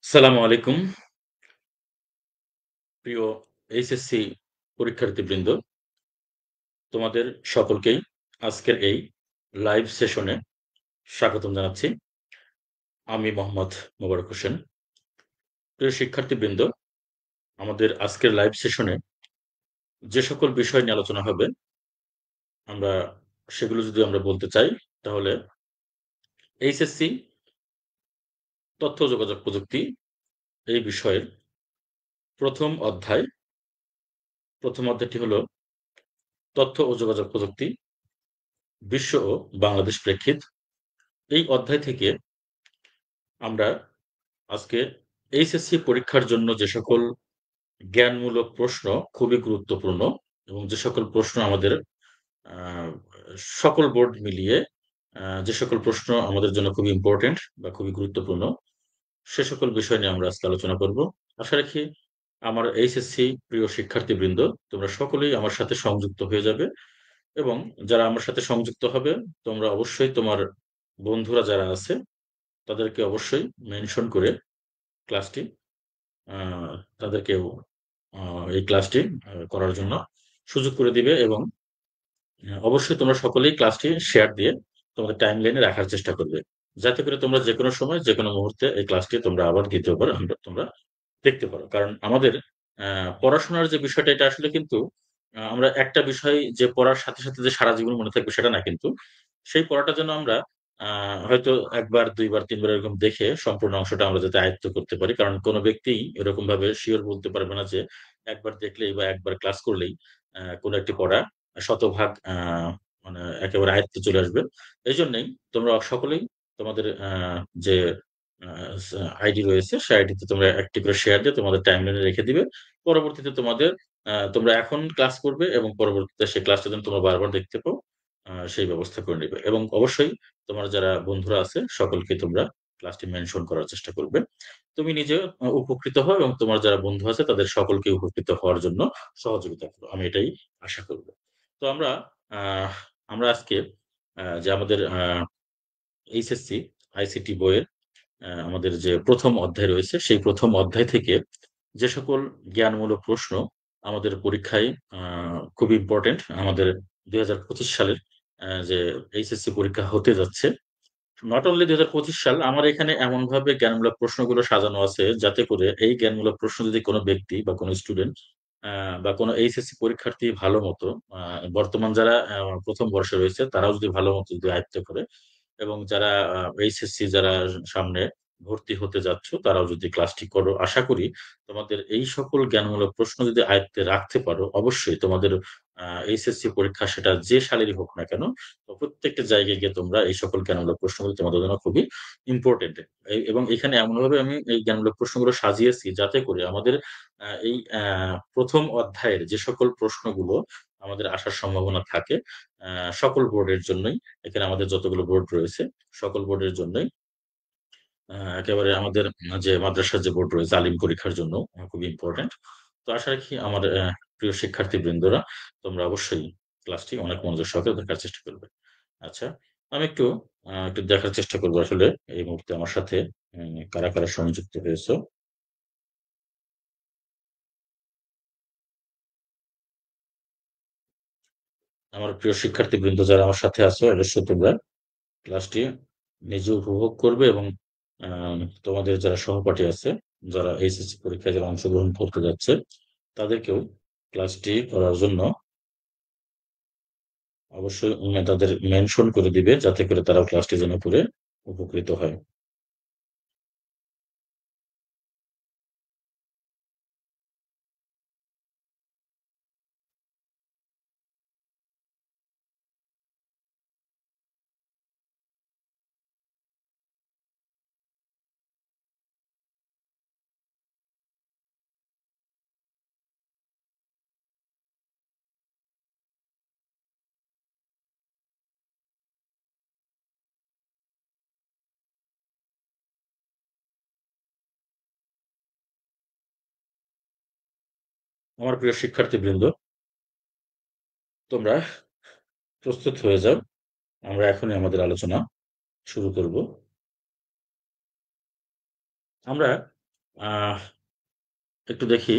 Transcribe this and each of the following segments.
সালামু আলাইকুম। প্রিয় এইচএসসি পরীক্ষার্থীবৃন্দ, তোমাদের সকলকেই আজকের এই লাইভ সেশনে স্বাগতম জানাচ্ছি। আমি মোহাম্মদ মোবারক হোসেন। প্রিয় শিক্ষার্থীবৃন্দ, আমাদের আজকের লাইভ সেশনে যে সকল বিষয় নিয়ে আলোচনা হবে, আমরা সেগুলো যদি আমরা বলতে চাই, তাহলে এইচএসসি তথ্য ও যোগাযোগ প্রযুক্তি এই বিষয়ের ১ম অধ্যায়, ১ম অধ্যায়টি হলো তথ্য ও যোগাযোগ প্রযুক্তি, বিশ্ব ও বাংলাদেশ প্রেক্ষিত। এই অধ্যায় থেকে আমরা আজকে এইচএসসি পরীক্ষার জন্য যে সকল জ্ঞানমূলক প্রশ্ন খুবই গুরুত্বপূর্ণ এবং যে সকল প্রশ্ন আমাদের আ সকল বোর্ড মিলিয়ে যে সকল প্রশ্ন আমাদের জন্য খুবই ইম্পোর্টেন্ট বা খুবই গুরুত্বপূর্ণ, সে সকল বিষয় নিয়ে আমরা আজকে আলোচনা করব। আশা রাখি আমার এইচএসসি প্রিয় শিক্ষার্থীবৃন্দ, তোমরা সকলেই আমার সাথে সংযুক্ত হয়ে যাবে এবং যারা আমার সাথে সংযুক্ত হবে, তোমরা অবশ্যই তোমার বন্ধুরা যারা আছে, তাদেরকে অবশ্যই মেনশন করে ক্লাসটি আ তাদেরকেও আ এই ক্লাসটি করার জন্য সুযোগ করে দিবে এবং অবশ্যই তোমরা সকলেই ক্লাসটি শেয়ার দিয়ে তোমাদের টাইমলাইনে রাখার চেষ্টা করবে। যাতে করে তোমরা যেকোনো সময় যেকোনো মুহূর্তে এই ক্লাসটি তোমরা আবার ২য় বার তোমরা দেখতে পারো। কারণ আমাদের আ পড়াশোনার যে বিষয়টা এটা আসলে কিন্তু আমরা একটা বিষয় যে পড়ার সাথে, সাথে যে সারা জীবন মনে থাকবে সেটা না কিন্তু। সেই পড়াটা যেন আমরা আ হয়তো ১ বার, ২ বার, ৩ বার এরকম দেখে সম্পূর্ণ অংশটা আমরা যাতে আয়ত্ত করতে পারি। কারণ কোন ব্যক্তিই এরকমভাবে সিওর বলতে পারবে না যে একবার দেখলেই বা একবার ক্লাস করলেই কোন একটি পড়া শতভাগ মানে একেবারে আয়ত্তে চলে আসবে। এজন্যই তোমরা সকলেই তোমাদের যে আ সা আইডি রয়েছে, সেই আইডিতে তোমরা একটি করে শেয়ার দিয়ে তোমাদের টাইমলাইনে রেখে দিবে। পরবর্তীতে তোমাদের তোমরা এখন ক্লাস করবে এবং পরবর্তীতে সেই ক্লাসটা যেন তোমরা বারবার দেখতে পাও, সেই ব্যবস্থা করে নিবে। এবং অবশ্যই তোমার যারা বন্ধুরা আছে সকলকে তোমরা ক্লাসটি মেনশন করার চেষ্টা করবে। তুমি নিজেও উপকৃত হও এবং তোমার যারা বন্ধু আছে তাদের সকলকে উপকৃত হওয়ার জন্য সহযোগিতা করো। আমি এটাই আশা করব। তো আ আমরা আজকে যে আমাদের এইচএসসি আইসিটি বইয়ের আমাদের যে ১ম অধ্যায় রয়েছে, সেই ১ম অধ্যায় থেকে যে সকল জ্ঞানমূলক প্রশ্ন আমাদের পরীক্ষায় আ খুবই ইম্পোর্টেন্ট। আমাদের ২০২৫ সালের যে এইচএসসি পরীক্ষা হতে যাচ্ছে। নট অনলি ২০২৫ সাল, আমার এখানে এমনভাবে জ্ঞানমূলক প্রশ্নগুলো সাজানো আছে যাতে করে এই জ্ঞানমূলক প্রশ্ন যদি কোন ব্যক্তি বা কোন স্টুডেন্ট আ বা কোন এইচএসসি পরীক্ষার্থী ভালোমতো বর্তমান যারা ১ম বর্ষে রয়েছে তারাও যদি ভালোমতো যদি আয়ত্ত করে এবং যারা এইচএসসি যারা সামনে ভর্তি হতে যাচ্ছ, তারাও যদি ক্লাসটি করো, আশা করি তোমাদের এই সকল জ্ঞানমূলক প্রশ্ন যদি আয়ত্তে রাখতে পারো, অবশ্যই তোমাদের এইচএসসি পরীক্ষা সেটা যে সালেরই হোক না কেন, তো প্রত্যেকটা জায়গায় গিয়ে তোমরা এই সকল জ্ঞানমূলক প্রশ্নগুলো তোমাদের জন্য খুবই ইম্পোর্টেন্ট। এবং এখানে এমনভাবে আমি এই জ্ঞানমূলক প্রশ্নগুলো সাজিয়েছি যাতে করে আমাদের এই ১ম অধ্যায়ের যে সকল প্রশ্নগুলো আমাদের আসার সম্ভাবনা থাকে, আ সকল বোর্ডের জন্যই, এখানে আমাদের যতগুলো বোর্ড রয়েছে, সকল বোর্ডের জন্যই একেবারে আমাদের যে মাদ্রাসার যে বোর্ড রয়েছে আলিম পরীক্ষার জন্য খুবই ইম্পোর্টেন্ট। তো আশা রাখি আমার প্রিয় শিক্ষার্থীবৃন্দরা তোমরা অবশ্যই ক্লাসটি অনেক মনোযোগ সহকারে দেখার চেষ্টা করবে। আচ্ছা, আমি একটু দেখার চেষ্টা করব আসলে এই মুহূর্তে আমার সাথে কারা, কারা সংযুক্ত হয়েছো। আমার প্রিয় শিক্ষার্থীবৃন্দ যারা আমার সাথে আছো অবশ্যই তোমরা ক্লাসটি নিজে উপভোগ করবে এবং আ তোমাদের যারা সহপাঠী আছে, যারা এইচএসসি পরীক্ষায় যারা অংশগ্রহণ করতে যাচ্ছে, তাদেরকেও ক্লাসটি করার জন্য অবশ্যই তাদের মেনশন করে দিবে যাতে করে তারাও ক্লাসটি যেন করে উপকৃত হয়। আমার প্রিয় শিক্ষার্থীবৃন্দ, তোমরা প্রস্তুত হয়ে যাও। আমরা এখনই আমাদের আলোচনা শুরু করব। আমরা আহ একটু দেখি,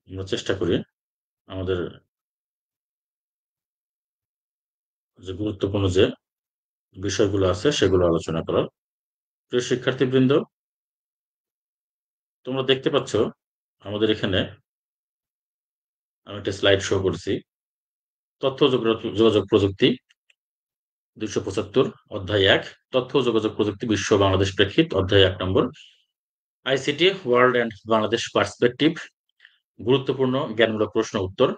আমরা চেষ্টা করি আমাদের যে গুরুত্বপূর্ণ যে বিষয়গুলো আছে সেগুলো আলোচনা করার। প্রিয় শিক্ষার্থীবৃন্দ, তোমরা দেখতে পাচ্ছ আমাদের এখানে আমি একটা স্লাইড শো করছি। তথ্য ও যোগাযোগ প্রযুক্তি ২৭৫ অধ্যায় ১, তথ্য ও যোগাযোগ প্রযুক্তি বিশ্ব ও বাংলাদেশ প্রেক্ষিত অধ্যায় ১ নম্বর, ICT world and Bangladesh perspective, গুরুত্বপূর্ণ জ্ঞানমূলক প্রশ্ন উত্তর।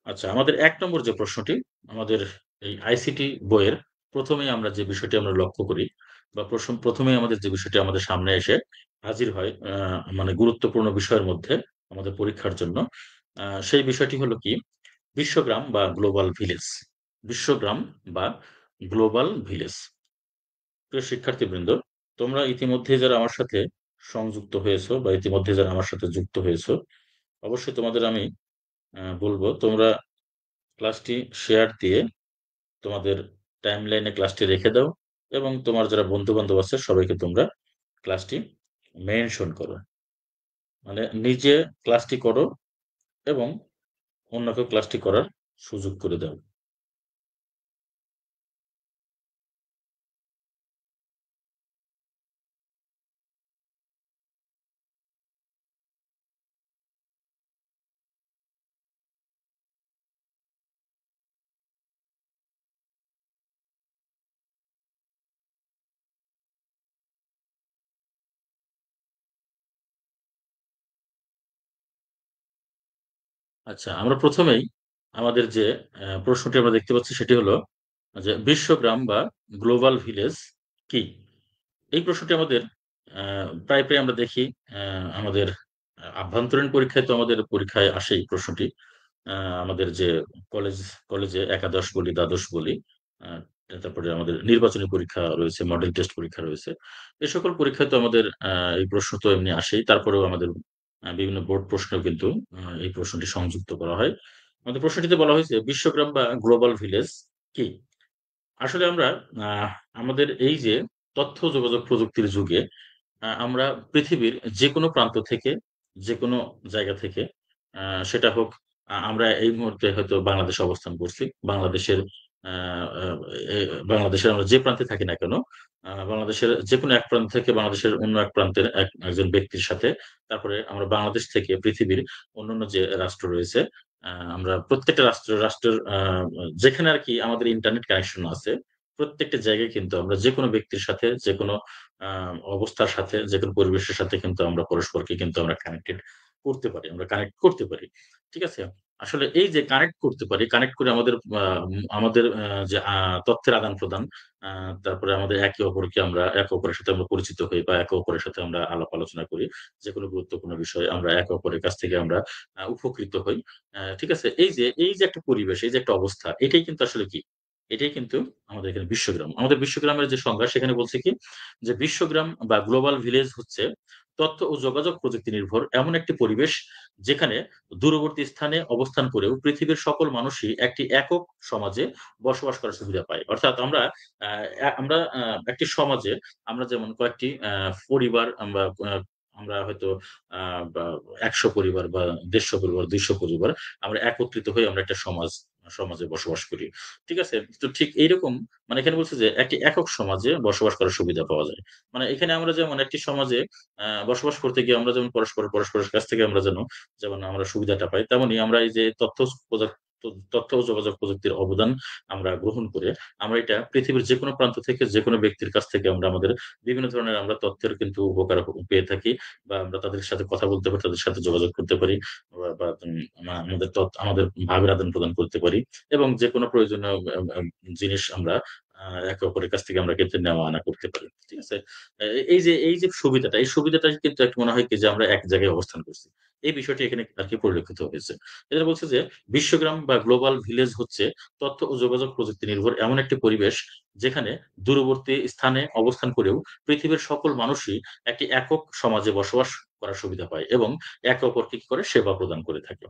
আচ্ছা, আমাদের ১ নম্বর যে প্রশ্নটি, আমাদের এই আইসিটি বইয়ের ১ম এই আমরা যে বিষয়টি আমরা লক্ষ্য করি বা প্রথমেই আমাদের যে বিষয়টি আমাদের সামনে এসে হাজির হয় মানে গুরুত্বপূর্ণ বিষয়ের মধ্যে আমাদের পরীক্ষার জন্য, সেই বিষয়টি হলো কি? বিশ্বগ্রাম বা গ্লোবাল ভিলেজ। বিশ্বগ্রাম বা গ্লোবাল ভিলেজ। প্রিয় শিক্ষার্থীবৃন্দ, তোমরা ইতিমধ্যে যারা আমার সাথে সংযুক্ত হয়েছো বা ইতিমধ্যে যারা আমার সাথে যুক্ত হয়েছো, অবশ্যই তোমাদের আমি বলব তোমরা ক্লাসটি শেয়ার দিয়ে তোমাদের টাইমলাইনে ক্লাসটি রেখে দাও এবং তোমার যারা বন্ধু-বান্ধব আছে সবাইকে তোমরা ক্লাসটি মেনশন করো। মানে নিজে ক্লাসটি করো এবং অন্যকেও ক্লাসটি করার সুযোগ করে দাও। আচ্ছা, আমরা ১ম এই আমাদের যে প্রশ্নটি আমরা দেখতে পাচ্ছি সেটি হলো যে বিশ্বগ্রাম বা গ্লোবাল ভিলেজ কি? এই প্রশ্নটি আমাদের আ প্রায় আমরা দেখি আ আমাদের আভ্যন্তরীণ পরীক্ষায় তো আমাদের পরীক্ষায় আসে এই প্রশ্নটি। আ আমাদের যে কলেজ কলেজে একাদশ বলি, দ্বাদশ বলি, আ তারপরে আমাদের নির্বাচনী পরীক্ষা রয়েছে, মডেল টেস্ট পরীক্ষা রয়েছে। এ সকল পরীক্ষায় তো আমাদের এই প্রশ্ন তো এমনি আসেই। তারপরেও আমাদের বিভিন্ন বোর্ড প্রশ্নেও কিন্তু এই প্রশ্নটি সংযুক্ত করা হয়। আমাদের প্রশ্নটিতে বলা হয়েছে বিশ্বগ্রাম বা গ্লোবাল ভিলেজ কি? আসলে আমরা আ আমাদের এই যে তথ্য যোগাযোগ প্রযুক্তির যুগে আমরা পৃথিবীর যেকোনো প্রান্ত থেকে, যেকোনো জায়গা থেকে আ সেটা হোক আমরা এই মুহূর্তে হয়তো বাংলাদেশে অবস্থান করছি। বাংলাদেশের আ আ এ বাংলাদেশের আমরা যে প্রান্তে থাকি না কেন, বাংলাদেশের যেকোনো এক প্রান্ত থেকে বাংলাদেশের অন্য এক প্রান্তের একজন ব্যক্তির সাথে, তারপরে আমরা বাংলাদেশ থেকে পৃথিবীর অন্যান্য যে রাষ্ট্র রয়েছে, আমরা প্রত্যেকটা রাষ্ট্রের যেখানে আরকি আমাদের ইন্টারনেট কানেকশন আছে, প্রত্যেকটা জায়গায় কিন্তু আমরা যেকোনো ব্যক্তির সাথে, যেকোনো আ অবস্থার সাথে, যেকোনো পরিবেশের সাথে কিন্তু আমরা পরস্পরকে কিন্তু আমরা কানেক্টেড করতে পারি। আমরা কানেক্ট করতে পারি। ঠিক আছে? আসলে এই যে কানেক্ট করতে পারি, কানেক্ট করে আমাদের যে তথ্যের আদান-প্রদান, আ তারপরে আমাদের একে অপরের সাথে আমরা পরিচিত হই বা একে অপরের সাথে আমরা আলাপ আলোচনা করি। যেকোনো গুরুত্বপূর্ণ বিষয়ে আমরা একে অপরের কাছ থেকে আমরা উপকৃত হই। ঠিক আছে? এই যে একটা পরিবেশ, এই যে একটা অবস্থা, এটাই কিন্তু আসলে কি? এটাই কিন্তু আমাদের এখানে বিশ্বগ্রাম। আমাদের বিশ্বগ্রামের যে সংজ্ঞা সেখানে বলছে কি? যে বিশ্বগ্রাম বা গ্লোবাল ভিলেজ হচ্ছে তথ্য ও যোগাযোগ প্রযুক্তি নির্ভর এমন একটি পরিবেশ যেখানে দূরবর্তী স্থানে অবস্থান করেও পৃথিবীর সকল মানুষই একটি একক সমাজে বসবাস করার সুবিধা পায়। অর্থাৎ আমরা আ আমরা একটি সমাজে আমরা যেমন কয়েকটি পরিবার আমরা হয়তো আ বা ১০০ পরিবার বা ১৫০ পরিবার, ২০০ পরিবার আমরা একত্রিত হয়ে আমরা একটা সমাজে বসবাস করি। ঠিক আছে? তো ঠিক এইরকম মানে এখানে বলছে যে একটি একক সমাজে বসবাস করার সুবিধা পাওয়া যায়। মানে এখানে আমরা যেমন একটি সমাজে বসবাস করতে গিয়ে আমরা যেমন পরস্পরের কাছ থেকে আমরা যেমন আমরা সুবিধাটা পাই, তেমনি আমরা এই যে তথ্য ও যোগাযোগ প্রযুক্তির অবদান আমরা গ্রহণ করে আমরা এটা পৃথিবীর যেকোনো প্রান্ত থেকে যেকোনো ব্যক্তির কাছ থেকে আমরা আমাদের বিভিন্ন ধরনের আমরা তথ্যের কিন্তু উপকার পেয়ে থাকি বা আমরা তাদের সাথে কথা বলতে পারি, তাদের সাথে যোগাযোগ করতে পারি বা আমাদের ভাবের আদান-প্রদান করতে পারি এবং যেকোনো প্রয়োজনীয় আ আ জিনিস আমরা আ একে অপরের কাছ থেকে আমরা কিন্তু নেওয়া আনা করতে পারি। ঠিক আছে? এই যে সুবিধাটা, এই সুবিধাটা কিন্তু একটা মনে হয় কি যে আমরা এক জায়গায় অবস্থান করছি। এই বিষয়টি এখানে আরকি পরিলক্ষিত হয়েছে। এটা বলছে যে বিশ্বগ্রাম বা গ্লোবাল ভিলেজ হচ্ছে তথ্য ও যোগাযোগ প্রযুক্তি নির্ভর এমন একটি পরিবেশ যেখানে দূরবর্তী স্থানে অবস্থান করেও পৃথিবীর সকল মানুষই একটি একক সমাজে বসবাস করার সুবিধা পায় এবং একে অপরকে কি করে সেবা প্রদান করে থাকে।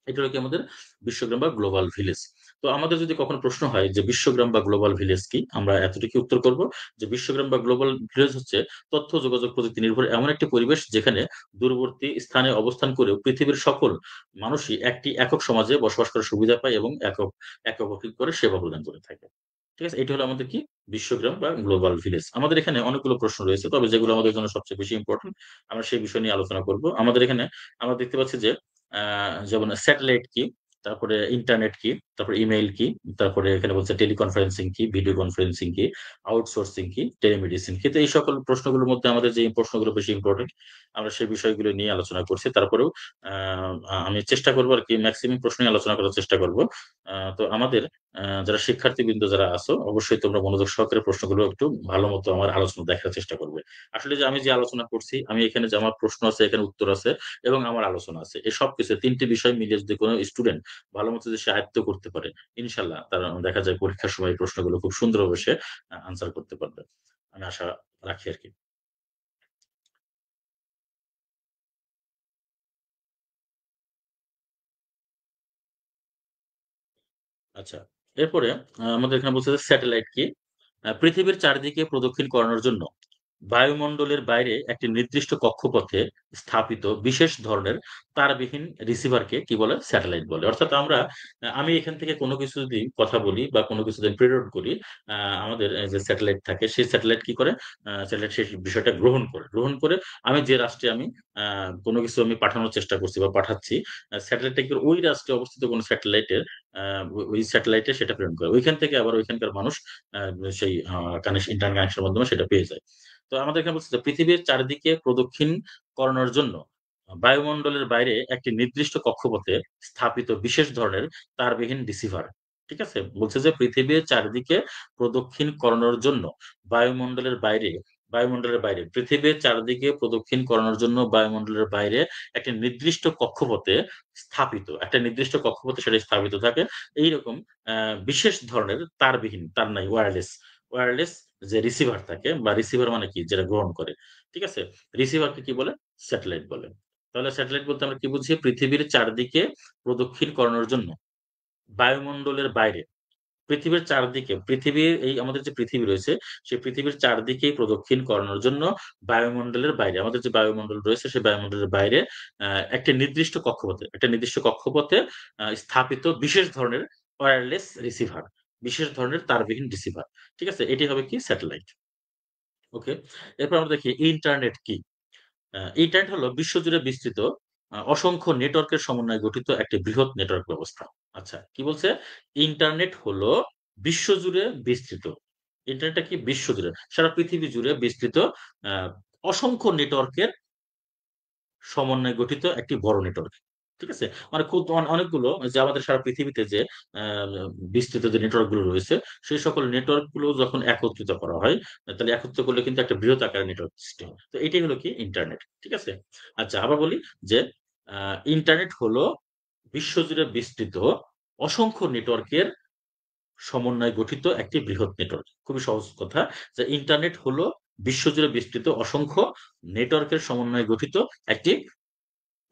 এটা হলো কি আমাদের বিশ্বগ্রাম বা গ্লোবাল ভিলেজ। তো আমাদের যদি কখনো প্রশ্ন হয় যে বিশ্বগ্রাম বা গ্লোবাল ভিলেজ কি? আমরা এতটুকুই উত্তর করব যে বিশ্বগ্রাম বা গ্লোবাল ভিলেজ হচ্ছে তথ্য যোগাযোগ প্রযুক্তি নির্ভর এমন একটি পরিবেশ যেখানে দূরবর্তী স্থানে অবস্থান করেও পৃথিবীর সকল মানুষই একটি একক সমাজে বসবাস করার সুবিধা পায় এবং একে অপরকে করে সেবা প্রদান করে থাকে। ঠিক আছে? এটা হলো আমাদের কি বিশ্বগ্রাম বা গ্লোবাল ভিলেজ। আমাদের এখানে অনেকগুলো প্রশ্ন রয়েছে। তবে যেগুলো আমাদের জন্য সবচেয়ে বেশি ইম্পোর্টেন্ট আমরা সেই বিষয় নিয়ে আলোচনা করব। আমাদের এখানে আমরা দেখতে পাচ্ছি যে আ যেমন স্যাটেলাইট কি? তারপরে ইন্টারনেট কি? তারপরে ইমেইল কি? তারপরে এখানে বলছে টেলিকনফারেন্সিং কি? ভিডিও কনফারেন্সিং কি? আউটসোর্সিং কি? টেলিমেডিসিন কি? তো এই সকল প্রশ্নগুলোর মধ্যে আমাদের যে প্রশ্নগুলো বেশি ইম্পোর্টেন্ট আমরা সেই বিষয়গুলো নিয়ে আলোচনা করছি। তারপরেও আ আমি চেষ্টা করব আরকি মেক্সিমাম প্রশ্নই আলোচনা করার চেষ্টা করব। তো আমাদের যারা শিক্ষার্থীবৃন্দ যারা আছো অবশ্যই তোমরা মনোযোগ সহকারে প্রশ্নগুলো একটু ভালোমতো আমার আলোচনা দেখার চেষ্টা করবে। আসলে যে আমি যে আলোচনা করছি, আমি এখানে যে আমার প্রশ্ন আছে, এখানে উত্তর আছে এবং আমার আলোচনা আছে। এই সবকিছু ৩ টি বিষয় মিলিয়ে যদি কোন স্টুডেন্ট ভালোমতো যদি সে আয়ত্ত করতে পারে, ইনশাআল্লাহ তার দেখা যায় পরীক্ষার সময় এই প্রশ্নগুলো খুব সুন্দরভাবে সে আনসার করতে পারবে। আমি আশা রাখি আরকি। আচ্ছা। এরপরে আমাদের এখানে বলছে যে স্যাটেলাইট কি? পৃথিবীর চারিদিকে প্রদক্ষিণ করানোর জন্য বায়ুমণ্ডলের বাইরে একটি নির্দিষ্ট কক্ষপথে স্থাপিত বিশেষ ধরনের তারবিহীন রিসিভারকে কি বলে? স্যাটেলাইট বলে। অর্থাৎ আমি এখান থেকে কোনো কিছু যদি কথা বলি বা কোনো কিছু যদি প্রেরণ করি, আ আমাদের যে স্যাটেলাইট থাকে সেই স্যাটেলাইট কি করে? স্যাটেলাইট সেই বিষয়টা গ্রহণ করে। গ্রহণ করে আমি যে রাষ্ট্রে আমি আ কোনো কিছু আমি পাঠানোর চেষ্টা করছি বা পাঠাচ্ছি, স্যাটেলাইটটা কি করে ওই রাষ্ট্রে অবস্থিত কোনো স্যাটেলাইটের আ ওই স্যাটেলাইটে সেটা প্রেরণ করে। ঐখান থেকে আবার ঐখানকার মানুষ আ সেই ইন্টারনেট কানেকশন এর মাধ্যমে সেটা পেয়ে যায়। তো আমাদের এখানে বলছে যে পৃথিবীর চারিদিকে প্রদক্ষিণ করানোর জন্য বায়ুমণ্ডলের বাইরে একটি নির্দিষ্ট কক্ষপথে স্থাপিত বিশেষ ধরনের তারবিহীন রিসিভার। ঠিক আছে? বলছে যে পৃথিবীর চারিদিকে প্রদক্ষিণ করানোর জন্য বায়ুমণ্ডলের বাইরে বায়ুমণ্ডলের বাইরে পৃথিবীর চারিদিকে প্রদক্ষিণ করানোর জন্য বায়ুমণ্ডলের বাইরে একটি নির্দিষ্ট কক্ষপথে একটা নির্দিষ্ট কক্ষপথে সেটা স্থাপিত থাকে। এইরকম আ বিশেষ ধরনের তারবিহীন, তার নাই ওয়্যারলেস যে রিসিভার থাকে বা রিসিভার মানে কি? যেটা গ্রহণ করে। ঠিক আছে? রিসিভারকে কি বলে? স্যাটেলাইট বলে। তাহলে স্যাটেলাইট বলতে আমরা কি বুঝি? পৃথিবীর চারদিকে প্রদক্ষিণ করানোর জন্য বায়ুমণ্ডলের বাইরে পৃথিবীর চারদিকে পৃথিবীর এই আমাদের যে পৃথিবী রয়েছে, সেই পৃথিবীর চারদিকেই প্রদক্ষিণ করানোর জন্য বায়ুমণ্ডলের বাইরে আমাদের যে বায়ুমণ্ডল রয়েছে, সেই বায়ুমণ্ডলের বাইরে আ একটা নির্দিষ্ট কক্ষপথে স্থাপিত বিশেষ ধরনের ওয়্যারলেস রিসিভার। বিশেষ ধরনের তারবিহীন রিসিভার। ঠিক আছে? এটি হবে কি? স্যাটেলাইট। ওকে। এরপর আমরা দেখি ইন্টারনেট কি? ইন্টারনেট হলো বিশ্বজুড়ে বিস্তৃত অসংখ্য নেটওয়ার্কের সমন্বয়ে গঠিত একটি বৃহৎ নেটওয়ার্ক ব্যবস্থা। আচ্ছা, কি বলছে? ইন্টারনেট হলো বিশ্বজুড়ে বিস্তৃত। ইন্টারনেটটা কি? বিশ্বজুড়ে, সারা পৃথিবী জুড়ে বিস্তৃত আ অসংখ্য নেটওয়ার্কের সমন্বয়ে গঠিত একটি বড় নেটওয়ার্ক। ঠিক আছে? মানে খুব অনেকগুলো যে আমাদের সারা পৃথিবীতে যে আ বিস্তৃত যে নেটওয়ার্ক গুলো রয়েছে, সেই সকল নেটওয়ার্ক গুলো যখন একত্রিত করা হয়, তাহলে একত্রিত করলে কিন্তু একটা বৃহৎ আকারের নেটওয়ার্ক সৃষ্টি হয়। তো এটাই হলো কি ইন্টারনেট। ঠিক আছে? আচ্ছা আবার বলি যে আ ইন্টারনেট হলো বিশ্বজুড়ে বিস্তৃত অসংখ্য নেটওয়ার্কের সমন্বয়ে গঠিত একটি বৃহৎ নেটওয়ার্ক। খুবই সহজ কথা যে ইন্টারনেট হলো বিশ্বজুড়ে বিস্তৃত অসংখ্য নেটওয়ার্কের সমন্বয়ে গঠিত একটি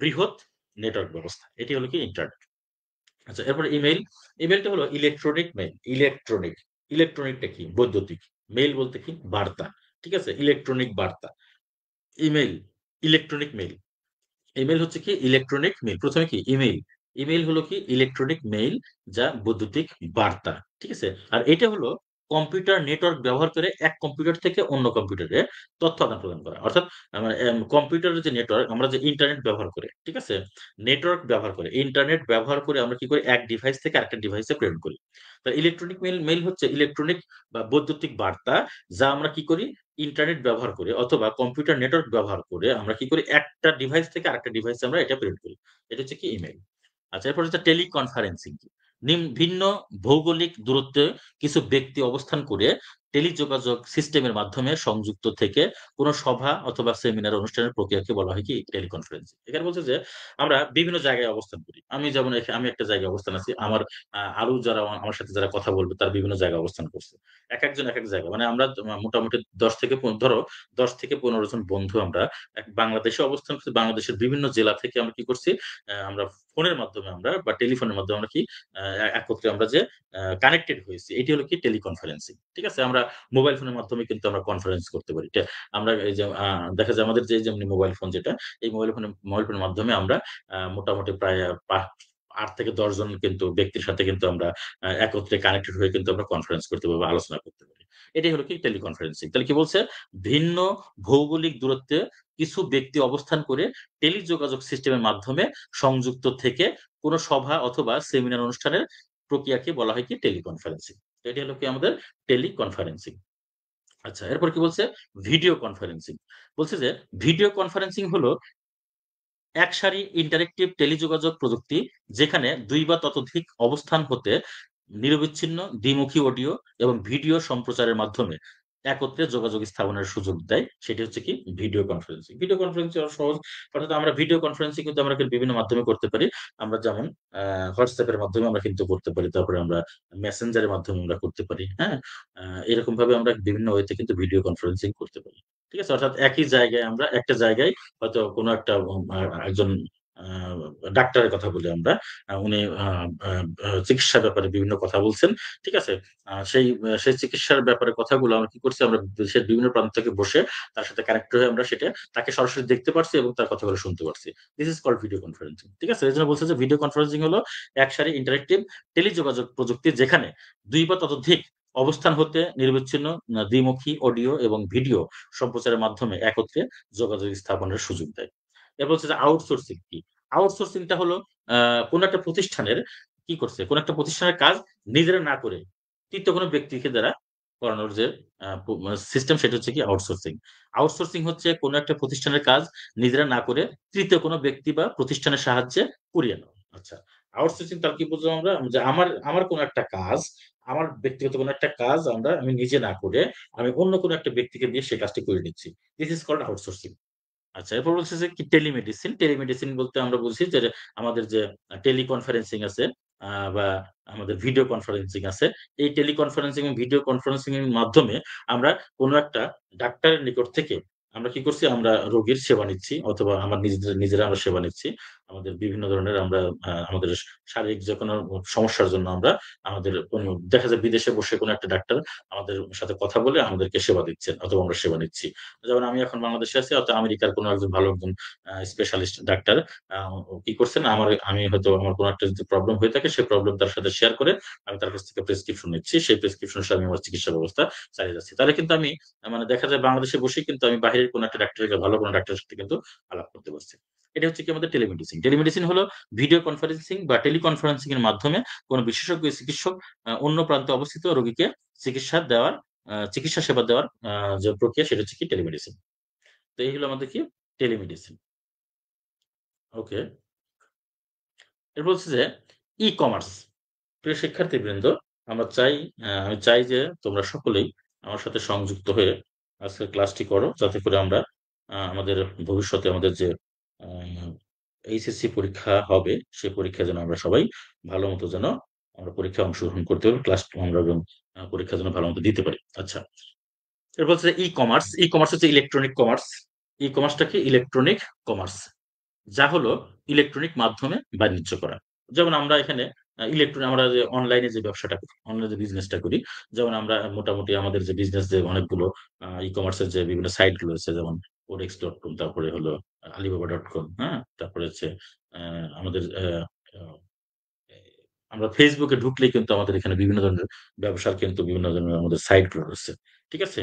বৃহৎ নেটওয়ার্ক ব্যবস্থা। এটি হলো কি ইন্টারনেট। আচ্ছা এরপরে ইমেইল। ইমেইলটা হলো ইলেকট্রনিক মেইল। ইলেকট্রনিকটা কি? বৈদ্যুতিক। মেইল বলতে কি? বার্তা। ঠিক আছে? ইলেকট্রনিক বার্তা। Email, electronic mail. ইমেইল হচ্ছে কি ইলেকট্রনিক মেইল। ১ম এ কি ইমেইল। ইমেইল হলো কি ইলেকট্রনিক মেইল যা বৈদ্যুতিক বার্তা। ঠিক আছে? আর এটা হলো কম্পিউটার নেটওয়ার্ক ব্যবহার করে এক কম্পিউটার থেকে অন্য কম্পিউটারে তথ্য আদান-প্রদান করা। অর্থাৎ কম্পিউটারের যে নেটওয়ার্ক আমরা যে ইন্টারনেট ব্যবহার করে, ঠিক আছে? নেটওয়ার্ক ব্যবহার করে, ইন্টারনেট ব্যবহার করে আমরা কি করি? এক ডিভাইস থেকে আরেকটা ডিভাইসে প্রেরণ করি। তো ইলেকট্রনিক মেইল হচ্ছে ইলেকট্রনিক বা বৈদ্যুতিক বার্তা যা আমরা কি করি? ইন্টারনেট ব্যবহার করে অথবা কম্পিউটার নেটওয়ার্ক ব্যবহার করে আমরা কি করি? একটা ডিভাইস থেকে আরেকটা ডিভাইসে আমরা এটা প্রেরণ করি। এটা হচ্ছে কি ইমেইল। আচ্ছা এরপর হচ্ছে টেলিকনফারেন্সিং। ভিন্ন ভৌগোলিক দূরত্বে কিছু ব্যক্তি অবস্থান করে টেলিযোগাযোগ সিস্টেমের মাধ্যমে সংযুক্ত থেকে কোনো সভা অথবা সেমিনার অনুষ্ঠানের প্রক্রিয়াকে বলা হয় কি টেলিকনফারেন্সিং। এখানে বলছে যে আমরা বিভিন্ন জায়গায় অবস্থান করি। আমি যেমন আমি একটা জায়গায় অবস্থান আছি। আমার আরো যারা আমার সাথে যারা কথা বলবে তারা বিভিন্ন জায়গায় অবস্থান করছে। একেকজন একেক জায়গায়। মানে আমরা মোটামুটি ১০ থেকে ১০ থেকে ১৫ জন বন্ধু আমরা বাংলাদেশে অবস্থান করছি। বাংলাদেশের বিভিন্ন জেলা থেকে আমরা কি করছি? আমরা ফোনের মাধ্যমে আমরা বা টেলিফোনের মাধ্যমে আমরা কি একত্রে আমরা যে কানেক্টেড হয়েছি। এটি হলো কি টেলিকনফারেন্সিং। ঠিক আছে? আমরা মোবাইল ফোনের মাধ্যমে কিন্তু আমরা কনফারেন্স করতে পারি। আমরা এই যে দেখা যায় আমাদের যে যেমনি মোবাইল ফোন যেটা, এই মোবাইল ফোনের মাধ্যমে আমরা মোটামুটি প্রায় ৮ থেকে ১০ জন কিন্তু ব্যক্তির সাথে কিন্তু আমরা একত্রে কানেক্টেড হয়ে কিন্তু আমরা কনফারেন্স করতে পারি বা আলোচনা করতে পারি। এটাই হলো কি টেলিকনফারেন্সিং। তাহলে কি বলছে? ভিন্ন ভৌগোলিক দূরত্বে কিছু ব্যক্তি অবস্থান করে টেলিযোগাযোগ সিস্টেমের মাধ্যমে সংযুক্ত থেকে কোন সভা অথবা সেমিনার অনুষ্ঠানের প্রক্রিয়াকে বলা হয় কি টেলিকনফারেন্সিং। তো এটি হলো কি আমাদের টেলিকনফারেন্সিং। আচ্ছা, এরপর কি বলছে? Video conferencing. বলছে যে ভিডিও কনফারেন্সিং হলো একসারি ইন্টারেক্টিভ টেলিযোগাযোগ প্রযুক্তি যেখানে ২ বা ততোধিক অবস্থান হতে নিরবিচ্ছিন্ন দ্বিমুখী অডিও এবং ভিডিও সম্প্রচারের মাধ্যমে একত্রে যোগাযোগ স্থাপনের সুযোগ দেয়। সেটি হচ্ছে কি ভিডিও কনফারেন্সিং। ভিডিও কনফারেন্সিং সহজ। অর্থাৎ আমরা ভিডিও কনফারেন্সিং কিন্তু আমরা বিভিন্ন মাধ্যমে করতে পারি। আমরা যেমন WhatsApp এর মাধ্যমে আমরা কিন্তু করতে পারি। তারপরে আমরা Messenger এর মাধ্যমে আমরা করতে পারি। হ্যাঁ? এরকমভাবে আমরা বিভিন্ন ওয়েতে কিন্তু ভিডিও কনফারেন্সিং করতে পারি। ঠিক আছে? অর্থাৎ একই জায়গায় আমরা একটা জায়গায় হয়তো কোনো একটা একজন আ ডাক্তারের কথা বলি আমরা। উনি আ আ আ চিকিৎসার ব্যাপারে বিভিন্ন কথা বলছেন। ঠিক আছে? সেই চিকিৎসার ব্যাপারে কথাগুলো আমরা কি করছি? আমরা দেশের বিভিন্ন প্রান্ত থেকে বসে তার সাথে কানেক্ট হয়ে আমরা সেটা তাকে সরাসরি দেখতে পারছি এবং তার কথাগুলো শুনতে পারছি। This is called video conferencing. ঠিক আছে? এজন্য বলছে যে ভিডিও কনফারেন্সিং হলো একসারি ইন্টারেক্টিভ টেলিযোগাযোগ প্রযুক্তি যেখানে ২ বা ততোধিক অবস্থান হতে নিরবিচ্ছিন্ন দ্বিমুখী অডিও এবং ভিডিও সম্প্রচারের মাধ্যমে একত্রে যোগাযোগ স্থাপনের সুযোগ দেয়। এরপর হচ্ছে যে আউটসোর্সিং কি? আউটসোর্সিং টা হলো আ কোন একটা প্রতিষ্ঠানের কি করছে? কোন একটা প্রতিষ্ঠানের কাজ নিজেরা না করে ৩য় কোন ব্যক্তিকে দ্বারা করানোর যে আ প সিস্টেম সেটা হচ্ছে কি আউটসোর্সিং। আউটসোর্সিং হচ্ছে কোন একটা প্রতিষ্ঠানের কাজ নিজেরা না করে ৩য় কোন ব্যক্তি বা প্রতিষ্ঠানের সাহায্যে করিয়ে নেওয়া। আচ্ছা। আউটসোর্সিং তাহলে কি বুঝলাম আমরা? যে আমার কোন একটা কাজ, আমার ব্যক্তিগত কোন একটা কাজ আমি নিজে না করে আমি অন্য কোন একটা ব্যক্তিকে দিয়ে সেই কাজটি করে নিচ্ছি। This is called outsourcing. আচ্ছা, এরপর বলছে যে কি টেলিমেডিসিন। টেলিমেডিসিন বলতে আমরা বুঝি যে আমাদের যে টেলিকনফারেন্সিং আছে বা আমাদের ভিডিও কনফারেন্সিং আছে। এই টেলিকনফারেন্সিং এবং ভিডিও কনফারেন্সিং এর মাধ্যমে আমরা কোন একটা ডাক্তারের নিকট থেকে আমরা কি করছি? আমরা রোগীর সেবা নিচ্ছি অথবা আমার নিজেরা আমরা সেবা নিচ্ছি। আমাদের বিভিন্ন ধরনের আমরা আমাদের শারীরিক যেকোনো সমস্যার জন্য আমরা দেখা যায় বিদেশে বসে কোন একটা ডাক্তার আমাদের সাথে কথা বলে আমাদেরকে সেবা দিচ্ছেন অথবা আমরা সেবা নিচ্ছি। যেমন আমি এখন বাংলাদেশে আছি, হয়তো আমেরিকার কোনো একজন ভালো একজন স্পেশালিস্ট ডাক্তার আ কি করছেন, আমি হয়তো আমার কোনো একটা যদি প্রবলেম হয়ে থাকে, সেই প্রবলেম তার সাথে শেয়ার করে আমি তার কাছ থেকে প্রেসক্রিপশন নিচ্ছি। সেই প্রেসক্রিপশন অনুসারে আমি আমার চিকিৎসা ব্যবস্থা চালিয়ে যাচ্ছি। তাহলে কিন্তু আমি মানে দেখা যায় বাংলাদেশে বসেই কিন্তু আমি বাহিরের কোনো একটা ভালো কোনো ডাক্তারের সাথে কিন্তু আলাপ করতে পারছি। এটা হচ্ছে কি আমাদের টেলিমেডিসিন। টেলিমেডিসিন হলো ভিডিও কনফারেন্সিং বা টেলিকনফারেন্সিং এর মাধ্যমে কোনো বিশেষজ্ঞ চিকিৎসক অন্য প্রান্তে অবস্থিত রোগীকে চিকিৎসা সেবা দেওয়ার যে প্রক্রিয়া সেটা হচ্ছে কি টেলিমেডিসিন। তো এই হলো আমাদের কি টেলিমেডিসিন। ওকে। এরপর হচ্ছে যে ই-কমার্স। প্রিয় শিক্ষার্থীবৃন্দ, আমি চাই যে তোমরা সকলেই আমার সাথে সংযুক্ত হয়ে আজকের ক্লাসটি করো। যাতে করে আমরা আমাদের ভবিষ্যতে আমাদের যে আ এইচএসসি পরীক্ষা হবে, সেই পরীক্ষায় যেন আমরা সবাই ভালোমতো যেন আমরা পরীক্ষায় অংশগ্রহণ করতে পারি। আমরা যেন পরীক্ষা যেন ভালোমতো দিতে পারি। আচ্ছা। এরপর হচ্ছে ই-কমার্স। ই-কমার্স হচ্ছে ইলেকট্রনিক কমার্স। ই-কমার্সটা কি? Electronic commerce. যা হলো ইলেকট্রনিক মাধ্যমে বাণিজ্য করা। যেমন আমরা এখানে আমরা যে অনলাইনে যে ব্যবসাটা করি, অনলাইনে যে বিজনেসটা করি, যেমন আমরা মোটামুটি আমাদের যে বিজনেস যে অনেকগুলো ই-কমার্সের যে বিভিন্ন সাইট গুলো আছে যেমন odex.com, তারপরে হলো alibaba.com, হ্যাঁ? তারপরে হচ্ছে আ আমাদের আ আমরা Facebook এ ঢুকলেই কিন্তু আমাদের এখানে বিভিন্ন ধরনের ব্যবসার কিন্তু বিভিন্ন ধরনের আমাদের সাইট গুলো রয়েছে। ঠিক আছে?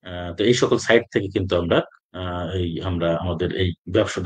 আ তো এই সকল সাইট থেকে কিন্তু আ আমরা আমাদের এই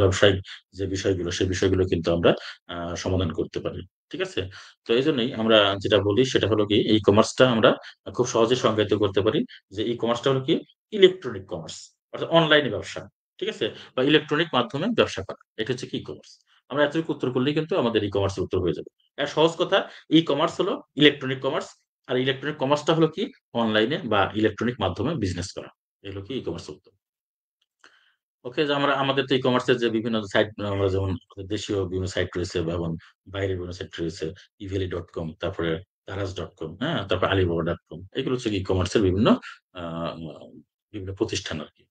ব্যবসায়িক যে বিষয়গুলো, সেই বিষয়গুলো কিন্তু আমরা আ সমাধান করতে পারি। ঠিক আছে? তো এজন্যই আমরা যেটা বলি সেটা হলো কি ই-কমার্সটা আমরা খুব সহজে সংজ্ঞায়িত করতে পারি যে ই-কমার্সটা হলো কি ইলেকট্রনিক কমার্স। অর্থাৎ অনলাইনে ব্যবসা। ঠিক আছে? বা ইলেকট্রনিক মাধ্যমে ব্যবসা করা। এটা হচ্ছে কি ই-কমার্স। আমরা এতটুকু উত্তর করলেই কিন্তু আমাদের ই-কমার্সের উত্তর হয়ে যাবে। সহজ কথা ই-কমার্স হলো ইলেকট্রনিক কমার্স। আর ইলেকট্রনিক কমার্সটা হলো কি অনলাইনে বা ইলেকট্রনিক মাধ্যমে বিজনেস করা। এগুলো কি ই-কমার্স উদ্যোগ। ওকে, যে আমরা আমাদের তো ই-কমার্সের যে বিভিন্ন সাইট আমরা যেমন আমাদের দেশীয় বিভিন্ন সাইট রয়েছে এবং বাইরের বিভিন্ন সাইট রয়েছে। ইভেলি.কম, তারপরে দারাজ.কম, হ্যাঁ? তারপর আলিবাবা.কম। এগুলো হচ্ছে ই-কমার্সের আ বিভিন্ন প্রতিষ্ঠান আরকি।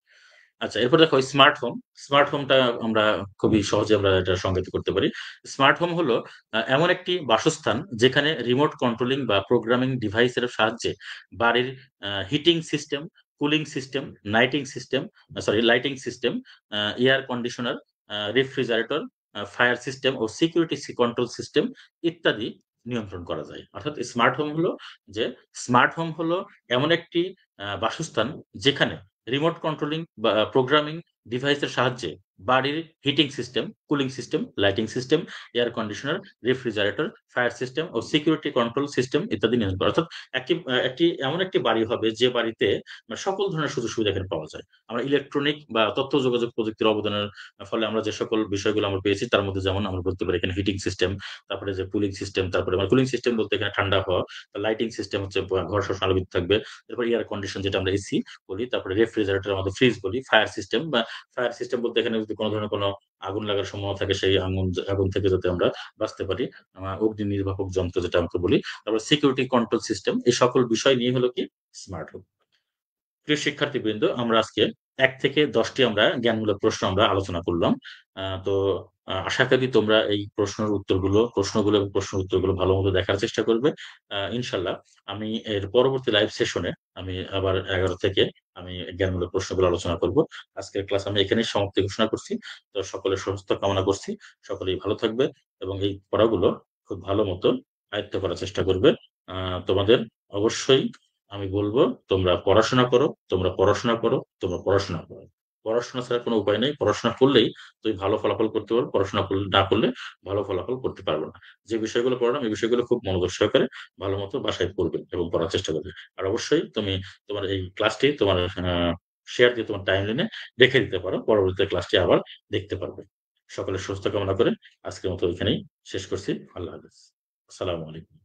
আচ্ছা, এরপর দেখো স্মার্ট হোম। স্মার্ট হোমটা আমরা খুবই সহজে আমরা এটা সংজ্ঞায়িত করতে পারি। স্মার্ট হোম হলো এমন একটি বাসস্থান যেখানে রিমোট কন্ট্রোলিং বা প্রোগ্রামিং ডিভাইসের সাহায্যে বাড়ির heating system, cooling system, lighting system, air conditioner, refrigerator, fire system ও সিকিউরিটি কন্ট্রোল সিস্টেম ইত্যাদি নিয়ন্ত্রণ করা যায়। অর্থাৎ যে স্মার্ট হোম হলো এমন একটি বাসস্থান যেখানে রিমোট কন্ট্রোলিং বা প্রোগ্রামিং ডিভাইসের সাহায্যে বাড়ির heating system, cooling system, lighting system, air conditioner, refrigerator, fire system ও সিকিউরিটি কন্ট্রোল সিস্টেম ইত্যাদি নিয়ন্ত্রণ করে। অর্থাৎ একটি এমন একটি বাড়ি হবে যে বাড়িতে সকল ধরনের সুযোগ-সুবিধা এখানে পাওয়া যায়। আমরা ইলেকট্রনিক বা তথ্য যোগাযোগ প্রযুক্তির অবদানের ফলে আমরা যে সকল বিষয়গুলো আমরা পেয়েছি তার মধ্যে যেমন আমরা বলতে পারি এখানে হিটিং সিস্টেম, তারপরে যে কুলিং সিস্টেম, তারপরে মানে কুলিং সিস্টেম বলতে এখানে ঠান্ডা হওয়া, লাইটিং সিস্টেম হচ্ছে ঘর সবসময় আলোকিত থাকবে। এরপর এয়ার কন্ডিশন যেটা আমরা এসি বলি, তারপরে রেফ্রিজারেটর আমাদের ফ্রিজ বলি, ফায়ার সিস্টেম বলতে এখানে যদি কোন ধরনের কোন আগুন লাগার সম্ভাবনা থাকে সেই আগুন থেকে যাতে আমরা বাঁচতে পারি। অগ্নি নির্বাপক যন্ত্র যেটা আমরা বলি। তারপর সিকিউরিটি কন্ট্রোল সিস্টেম এই সকল বিষয় নিয়ে হলো কি স্মার্ট হোম। প্রিয় শিক্ষার্থীবৃন্দ, আমরা আজকে ১ থেকে ১০ টি আমরা জ্ঞানমূলক প্রশ্ন আমরা আলোচনা করলাম। তো আশা করি তোমরা এই প্রশ্নগুলো এবং প্রশ্নের উত্তরগুলো ভালোমতো দেখার চেষ্টা করবে। ইনশাআল্লাহ আমি এর পরবর্তী লাইভ সেশনে আমি আবার ১১ থেকে আমি জ্ঞানমূলক প্রশ্নগুলো আলোচনা করব। আজকের ক্লাস আমি এখানেই সমাপ্তি ঘোষণা করছি। তো সকলের সুস্থতা কামনা করছি। সকলেই ভালো থাকবে এবং এই পড়াগুলো খুব ভালোমতো আয়ত্ত করার চেষ্টা করবে। আ তোমাদের অবশ্যই আমি বলব তোমরা পড়াশোনা করো, তোমরা পড়াশোনা করো, তোমরা পড়াশোনা করো। পড়াশোনা ছাড়া কোনো উপায় নেই। পড়াশোনা করলেই তুমি ভালো ফলাফল করতে পারবে। পড়াশোনা না করলে ভালো ফলাফল করতে পারবে না। যে বিষয়গুলো পড়ালাম এই বিষয়গুলো খুব মনোযোগ সহকারে ভালোমতো বাসায় পড়বে এবং পড়ার চেষ্টা করবে। আর অবশ্যই তুমি তোমার এই ক্লাসটি তোমার শেয়ার দিয়ে তোমার টাইমলাইনে রেখে দিতে পারো। পরবর্তীতে ক্লাসটি আবার দেখতে পারবে। সকলের সুস্থ কামনা করে আজকের মতো এখানেই শেষ করছি। আল্লাহ হাফেজ। আসসালামু আলাইকুম।